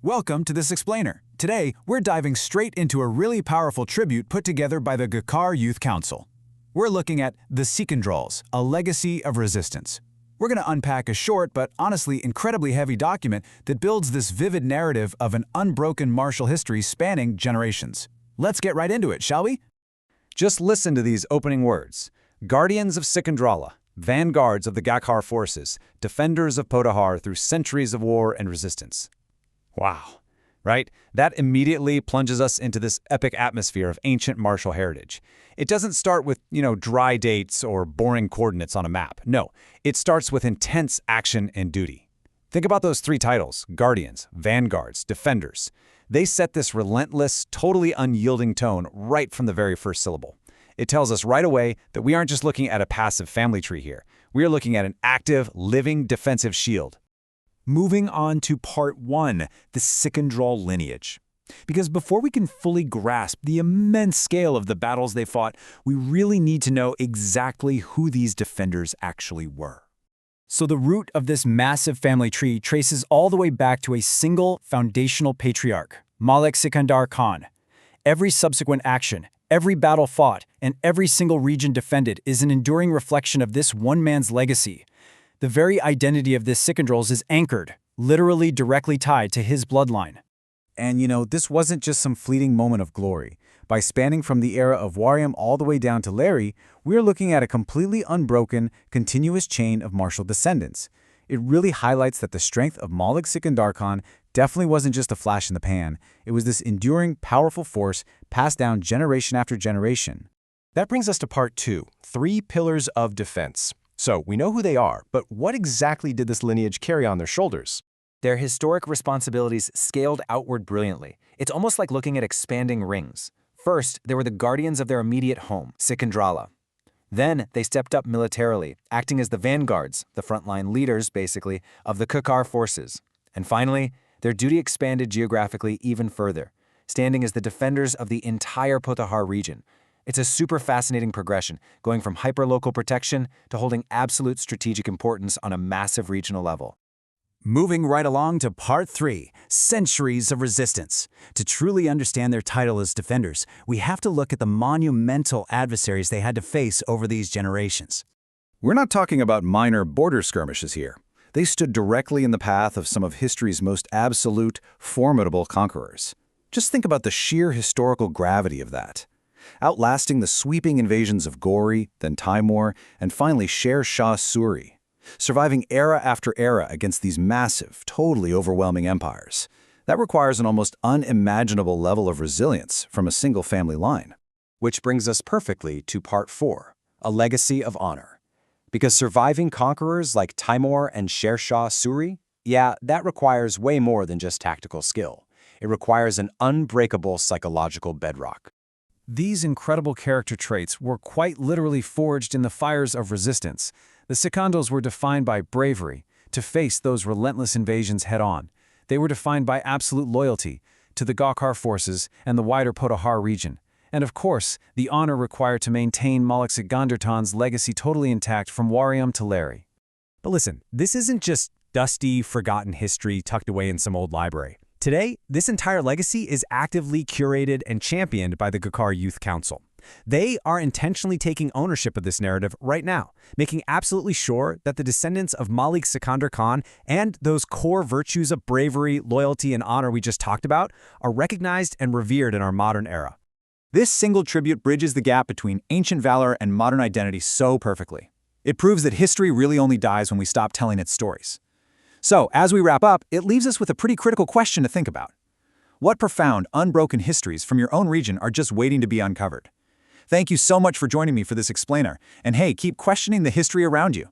Welcome to this explainer. Today, we're diving straight into a really powerful tribute put together by the Gakhar Youth Council. We're looking at the Sikandrals, a legacy of resistance. We're going to unpack a short but honestly incredibly heavy document that builds this vivid narrative of an unbroken martial history spanning generations. Let's get right into it, shall we? Just listen to these opening words. Guardians of Sikandrala, vanguards of the Gakhar forces, defenders of Pothohar through centuries of war and resistance. Wow, right? That immediately plunges us into this epic atmosphere of ancient martial heritage. It doesn't start with, dry dates or boring coordinates on a map. No, it starts with intense action and duty. Think about those three titles: Guardians, Vanguards, Defenders. They set this relentless, totally unyielding tone right from the very first syllable. It tells us right away that we aren't just looking at a passive family tree here. We are looking at an active, living defensive shield. Moving on to part 1, the Sikandral lineage. Because before we can fully grasp the immense scale of the battles they fought, we really need to know exactly who these defenders actually were. So the root of this massive family tree traces all the way back to a single foundational patriarch, Malik Sikandar Khan. Every subsequent action, every battle fought, and every single region defended is an enduring reflection of this one man's legacy. The very identity of this Sikandrals is anchored, literally directly tied to his bloodline. And this wasn't just some fleeting moment of glory. By spanning from the era of Waryam all the way down to Lehri, we're looking at a completely unbroken, continuous chain of martial descendants. It really highlights that the strength of Malik Sikandar Khan definitely wasn't just a flash in the pan. It was this enduring, powerful force passed down generation after generation. That brings us to part 2, 3 pillars of defense. So we know who they are, but what exactly did this lineage carry on their shoulders? Their historic responsibilities scaled outward brilliantly. It's almost like looking at expanding rings. First, there were the guardians of their immediate home, Sikandrala. Then they stepped up militarily, acting as the vanguards, the frontline leaders, basically, of the Gakhar forces. And finally, their duty expanded geographically even further, standing as the defenders of the entire Pothohar region. It's a super fascinating progression, going from hyper-local protection to holding absolute strategic importance on a massive regional level. Moving right along to part 3, centuries of resistance. To truly understand their title as defenders, we have to look at the monumental adversaries they had to face over these generations. We're not talking about minor border skirmishes here. They stood directly in the path of some of history's most absolute, formidable conquerors. Just think about the sheer historical gravity of that. Outlasting the sweeping invasions of Ghori, then Taimur, and finally Sher Shah Suri. Surviving era after era against these massive, totally overwhelming empires. That requires an almost unimaginable level of resilience from a single family line. Which brings us perfectly to part 4, a legacy of honor. Because surviving conquerors like Taimur and Sher Shah Suri, that requires way more than just tactical skill. It requires an unbreakable psychological bedrock. These incredible character traits were quite literally forged in the fires of resistance. The Sikandrals were defined by bravery, to face those relentless invasions head-on. They were defined by absolute loyalty to the Gakhar forces and the wider Pothohar region. And of course, the honor required to maintain Malik Sikandar Khan's legacy totally intact from Waryam to Lehri. But listen, this isn't just dusty, forgotten history tucked away in some old library. Today, this entire legacy is actively curated and championed by the Gakhar Youth Council. They are intentionally taking ownership of this narrative right now, making absolutely sure that the descendants of Malik Sikandar Khan and those core virtues of bravery, loyalty, and honor we just talked about are recognized and revered in our modern era. This single tribute bridges the gap between ancient valor and modern identity so perfectly. It proves that history really only dies when we stop telling its stories. So, as we wrap up, it leaves us with a pretty critical question to think about. What profound, unbroken histories from your own region are just waiting to be uncovered? Thank you so much for joining me for this explainer, and hey, keep questioning the history around you.